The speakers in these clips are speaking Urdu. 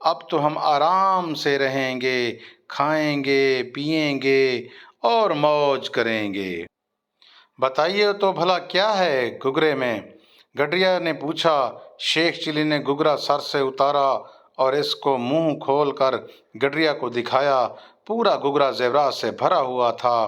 اب تو ہم آرام سے رہیں گے، کھائیں گے، پئیں گے اور موج کریں گے۔ بتائیے تو بھلا کیا ہے گگرے میں؟ گڈریا نے پوچھا۔ شیخ چلی نے گگرا سر سے اتارا اور اس کو منہ کھول کر گڈریا کو دکھایا۔ پورا گگرا زیورات سے بھرا ہوا تھا۔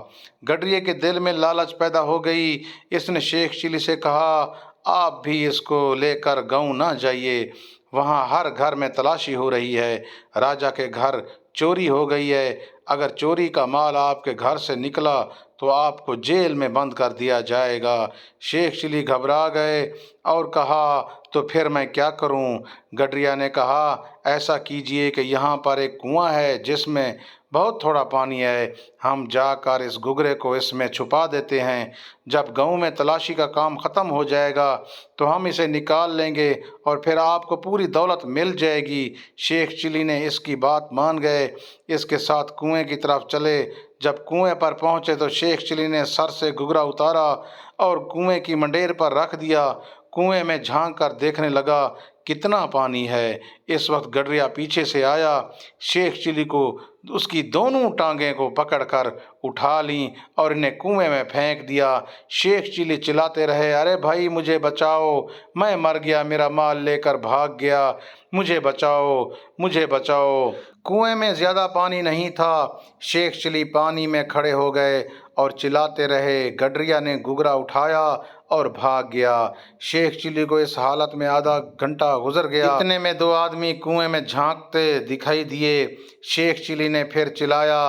گڈریے کے دل میں لالچ پیدا ہو گئی۔ اس نے شیخ چلی سے کہا، آپ بھی اس کو لے کر گاؤں نہ جائیے، وہاں ہر گھر میں تلاشی ہو رہی ہے، راجا کے گھر چوری ہو گئی ہے، اگر چوری کا مال آپ کے گھر سے نکلا تو آپ کو جیل میں بند کر دیا جائے گا۔ شیخ چلی گھبرا گئے اور کہا، تو پھر میں کیا کروں؟ گڈریا نے کہا، ایسا کیجئے کہ یہاں پر ایک کنواں ہے جس میں بہت تھوڑا پانی ہے، ہم جا کر اس گگرے کو اس میں چھپا دیتے ہیں، جب گاؤں میں تلاشی کا کام ختم ہو جائے گا تو ہم اسے نکال لیں گے اور پھر آپ کو پوری دولت مل جائے گی۔ شیخ چلی نے اس کی بات مان گئے، اس کے ساتھ کنویں کی طرف چلے۔ جب کنویں پر پہنچے تو شیخ چلی نے سر سے گگرا اتارا اور کنویں کی منڈیر پر رکھ دیا۔ کنویں میں جھانک کر دیکھنے لگا، کتنا پانی ہے۔ اس وقت گڈریا پیچھے سے آیا، شیخ چلی کو اس کی دونوں ٹانگیں کو پکڑ کر اٹھا لیں اور انہیں کنویں میں پھینک دیا۔ شیخ چلی چلاتے رہے، ارے بھائی مجھے بچاؤ، میں مر گیا، میرا مال لے کر بھاگ گیا، مجھے بچاؤ، مجھے بچاؤ۔ کنویں میں زیادہ پانی نہیں تھا۔ شیخ چلی پانی میں کھڑے ہو گئے اور چلاتے رہے۔ گڈریا نے گگرا اٹھایا اور بھاگ گیا۔ شیخ چلی کو اس حالت میں آدھا گھنٹہ گزر گیا۔ اتنے میں دو آدمی کنویں میں جھانکتے دکھائی دیے۔ شیخ چلی نے پھر چلایا،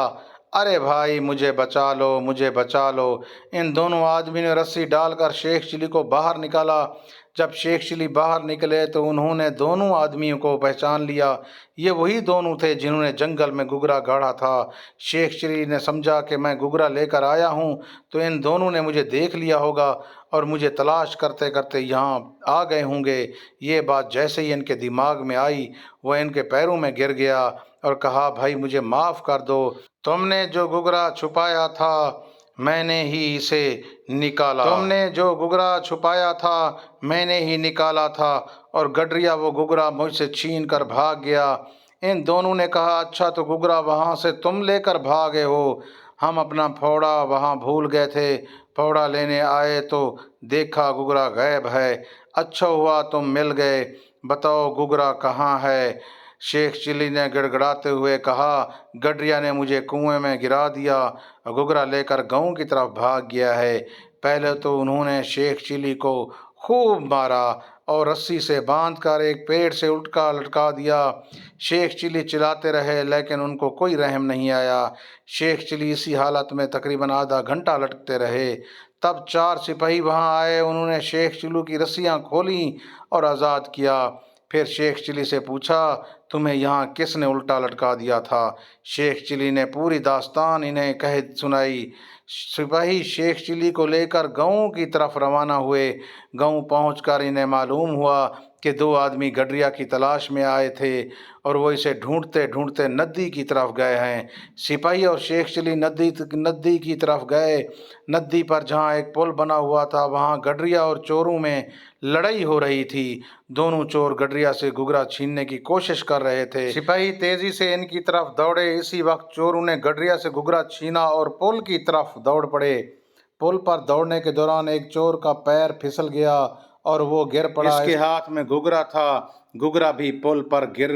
ارے بھائی مجھے بچا لو، مجھے بچا لو۔ ان دونوں آدمی نے رسی ڈال کر شیخ چلی کو باہر نکالا۔ جب شیخ چلی باہر نکلے تو انہوں نے دونوں آدمیوں کو پہچان لیا، یہ وہی دونوں تھے جنہوں نے جنگل میں گگرا گاڑا تھا۔ شیخ چلی نے سمجھا کہ میں گگرا لے کر آیا ہوں تو ان دونوں نے مجھے دیکھ لیا ہوگا اور مجھے تلاش کرتے کرتے یہاں آ گئے ہوں گے۔ یہ بات جیسے ہی ان کے دماغ میں آئی وہ ان کے پیروں میں گر گیا اور کہا، بھائی مجھے معاف کر دو، تم نے جو گگرا چھپایا تھا میں نے ہی اسے نکالا، تم نے جو گگرا چھپایا تھا میں نے ہی نکالا تھا اور گڈریا وہ گگرا مجھ سے چھین کر بھاگ گیا۔ ان دونوں نے کہا، اچھا تو گگرا وہاں سے تم لے کر بھاگے ہو، ہم اپنا پھوڑا وہاں بھول گئے تھے، پھوڑا لینے آئے تو دیکھا گگرا غائب ہے، اچھا ہوا تم مل گئے، بتاؤ گگرا کہاں ہے؟ شیخ چلی نے گڑ گڑاتے ہوئے کہا، گڈریا نے مجھے کنویں میں گرا دیا، گگرا لے کر گاؤں کی طرف بھاگ گیا ہے۔ پہلے تو انہوں نے شیخ چلی کو خوب مارا اور رسی سے باندھ کر ایک پیڑ سے الٹا لٹکا دیا۔ شیخ چلی چلاتے رہے لیکن ان کو کوئی رحم نہیں آیا۔ شیخ چلی اسی حالت میں تقریباً آدھا گھنٹہ لٹکتے رہے۔ تب 4 سپاہی وہاں آئے، انہوں نے شیخ چلی کی رسیاں کھولیں اور آزاد کیا۔ پھر شیخ چلی سے پوچھا، تمہیں یہاں کس نے الٹا لٹکا دیا تھا؟ شیخ چلی نے پوری داستان انہیں کہہ سنائی۔ سپاہی شیخ چلی کو لے کر گاؤں کی طرف روانہ ہوئے۔ گاؤں پہنچ کر انہیں معلوم ہوا کہ 2 آدمی گڈریا کی تلاش میں آئے تھے اور وہ اسے ڈھونڈتے ڈھونڈتے ندی کی طرف گئے ہیں۔ سپاہی اور شیخ چلی ندی کی طرف گئے۔ ندی پر جہاں ایک پل بنا ہوا تھا وہاں گڈریا اور چوروں میں لڑائی ہو رہی تھی۔ دونوں چور گڈریا سے گگرا چھیننے کی کوشش کر رہے تھے۔ سپاہی تیزی سے ان کی طرف دوڑے، اسی وقت چوروں نے گڈریا سے گگرا چھینا اور پل کی طرف دوڑ پڑے۔ پل پر دوڑنے کے دوران ایک چور کا پیر پھسل گیا اور وہ گر پڑا۔ اس کے ہاتھ میں گگرا تھا، گگرا بھی پل پر گر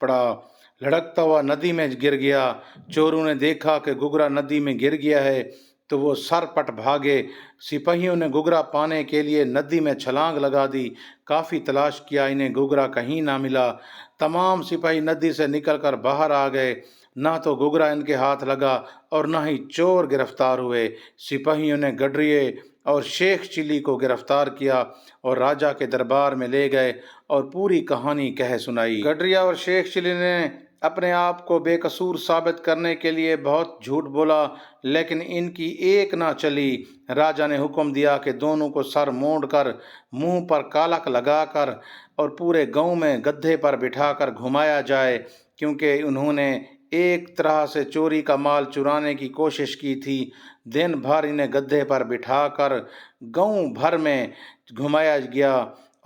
پڑا، لڑکتا ہوا ندی میں گر گیا۔ چوروں نے دیکھا کہ گگرا ندی میں گر گیا ہے تو وہ سر پٹ بھاگے۔ سپاہیوں نے گگرا پانے کے لیے ندی میں چھلانگ لگا دی، کافی تلاش کیا، انہیں گگرا کہیں نہ ملا۔ تمام سپاہی ندی سے نکل کر باہر آ گئے، نہ تو گگرا ان کے ہاتھ لگا اور نہ ہی چور گرفتار ہوئے۔ سپاہیوں نے گڈریے اور شیخ چلی کو گرفتار کیا اور راجا کے دربار میں لے گئے اور پوری کہانی کہہ سنائی۔ گڈریا اور شیخ چلی نے اپنے آپ کو بے قصور ثابت کرنے کے لیے بہت جھوٹ بولا لیکن ان کی ایک نہ چلی۔ راجا نے حکم دیا کہ دونوں کو سر مونڈ کر، منہ پر کالک لگا کر اور پورے گاؤں میں گدھے پر بٹھا کر گھمایا جائے، کیونکہ انہوں نے ایک طرح سے چوری کا مال چرانے کی کوشش کی تھی۔ دن بھر انہیں گدھے پر بٹھا کر گاؤں بھر میں گھمایا گیا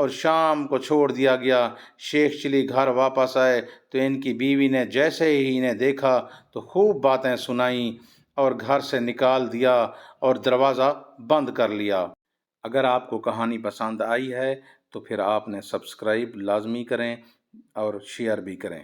اور شام کو چھوڑ دیا گیا۔ شیخ چلی گھر واپس آئے تو ان کی بیوی نے جیسے ہی انہیں دیکھا تو خوب باتیں سنائیں اور گھر سے نکال دیا اور دروازہ بند کر لیا۔ اگر آپ کو کہانی پسند آئی ہے تو پھر آپ نے سبسکرائب لازمی کریں اور شیئر بھی کریں۔